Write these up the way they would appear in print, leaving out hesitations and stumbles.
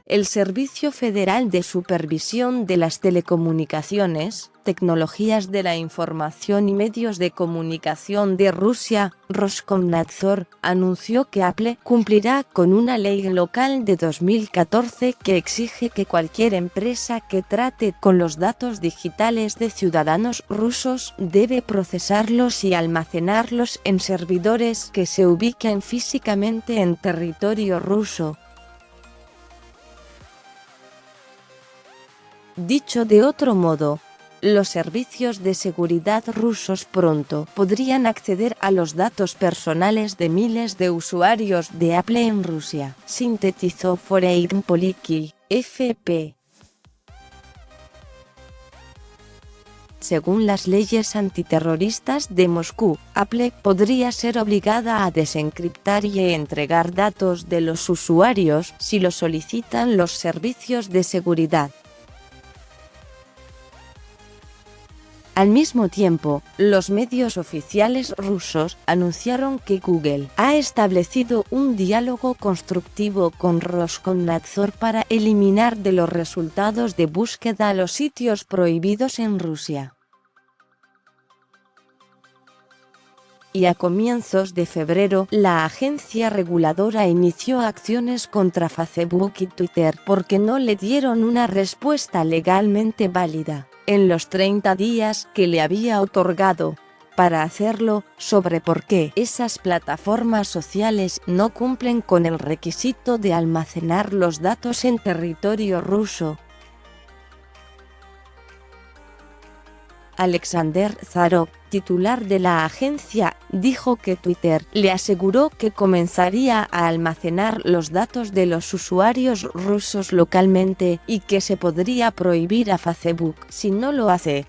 el Servicio Federal de Supervisión de las Telecomunicaciones, Tecnologías de la Información y Medios de Comunicación de Rusia, Roskomnadzor, anunció que Apple cumplirá con una ley local de 2014 que exige que cualquier empresa que trate con los datos digitales de ciudadanos rusos debe procesarlos y almacenarlos en servidores que se ubiquen físicamente en territorio ruso. Dicho de otro modo, los servicios de seguridad rusos pronto podrían acceder a los datos personales de miles de usuarios de Apple en Rusia, sintetizó Foreign Policy, FP. Según las leyes antiterroristas de Moscú, Apple podría ser obligada a desencriptar y entregar datos de los usuarios si lo solicitan los servicios de seguridad. Al mismo tiempo, los medios oficiales rusos anunciaron que Google ha establecido un diálogo constructivo con Roskomnadzor para eliminar de los resultados de búsqueda los sitios prohibidos en Rusia. Y a comienzos de febrero, la agencia reguladora inició acciones contra Facebook y Twitter porque no le dieron una respuesta legalmente válida en los 30 días que le había otorgado para hacerlo, sobre por qué esas plataformas sociales no cumplen con el requisito de almacenar los datos en territorio ruso. Alexander Zarov, titular de la agencia, dijo que Twitter le aseguró que comenzaría a almacenar los datos de los usuarios rusos localmente y que se podría prohibir a Facebook si no lo hace.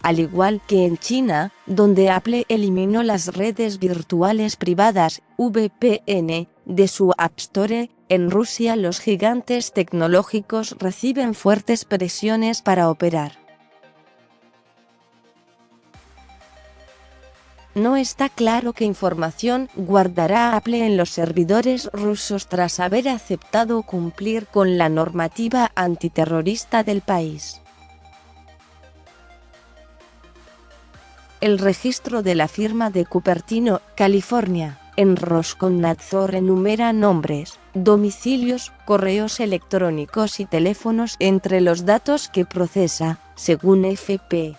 Al igual que en China, donde Apple eliminó las redes virtuales privadas, VPN, de su App Store, en Rusia los gigantes tecnológicos reciben fuertes presiones para operar. No está claro qué información guardará Apple en los servidores rusos tras haber aceptado cumplir con la normativa antiterrorista del país. El registro de la firma de Cupertino, California, en Roskomnadzor enumera nombres, domicilios, correos electrónicos y teléfonos entre los datos que procesa, según FP.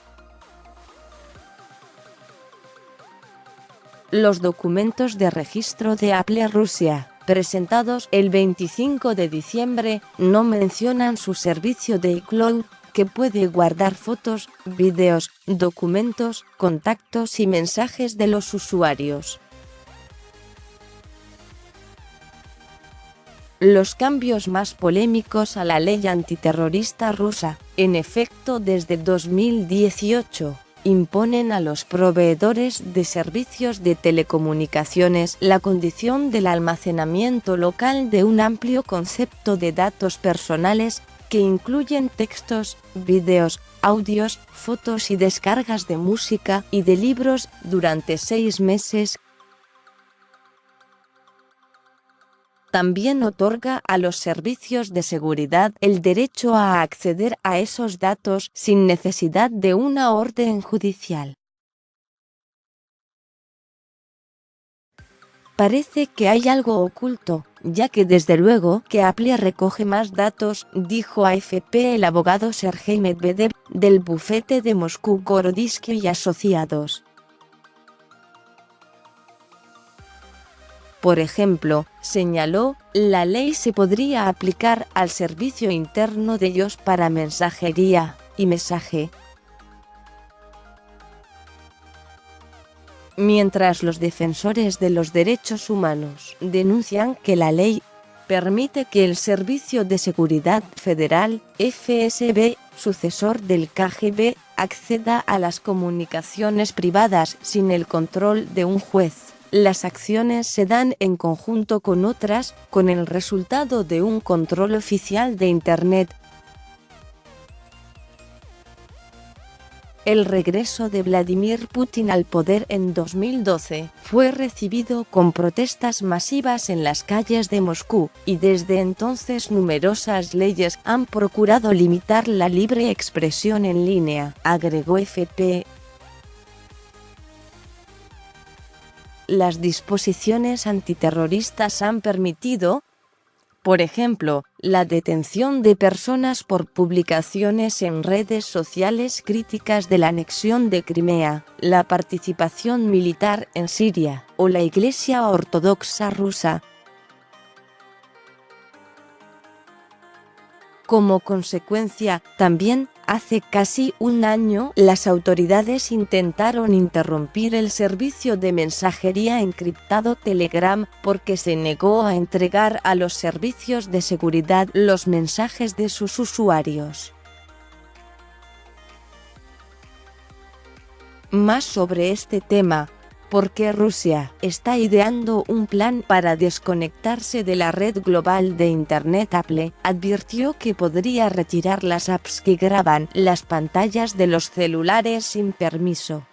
Los documentos de registro de Apple Rusia, presentados el 25 de diciembre, no mencionan su servicio de iCloud, que puede guardar fotos, vídeos, documentos, contactos y mensajes de los usuarios. Los cambios más polémicos a la ley antiterrorista rusa, en efecto desde 2018, imponen a los proveedores de servicios de telecomunicaciones la condición del almacenamiento local de un amplio concepto de datos personales, que incluyen textos, vídeos, audios, fotos y descargas de música y de libros durante 6 meses. También otorga a los servicios de seguridad el derecho a acceder a esos datos sin necesidad de una orden judicial. Parece que hay algo oculto, ya que desde luego que Apple recoge más datos, dijo a AFP el abogado Sergei Medvedev, del bufete de Moscú Gorodsky y Asociados. Por ejemplo, señaló, la ley se podría aplicar al servicio interno de iOS para mensajería y mensaje. Mientras los defensores de los derechos humanos denuncian que la ley permite que el Servicio de Seguridad Federal, FSB, sucesor del KGB, acceda a las comunicaciones privadas sin el control de un juez. Las acciones se dan en conjunto con otras, con el resultado de un control oficial de Internet. El regreso de Vladimir Putin al poder en 2012 fue recibido con protestas masivas en las calles de Moscú, y desde entonces numerosas leyes han procurado limitar la libre expresión en línea, agregó FP. Las disposiciones antiterroristas han permitido, por ejemplo, la detención de personas por publicaciones en redes sociales críticas de la anexión de Crimea, la participación militar en Siria, o la Iglesia Ortodoxa rusa. Como consecuencia, también, hace casi un año, las autoridades intentaron interrumpir el servicio de mensajería encriptado Telegram, porque se negó a entregar a los servicios de seguridad los mensajes de sus usuarios. Más sobre este tema. ¿Por qué Rusia está ideando un plan para desconectarse de la red global de Internet? Apple advirtió que podría retirar las apps que graban las pantallas de los celulares sin permiso.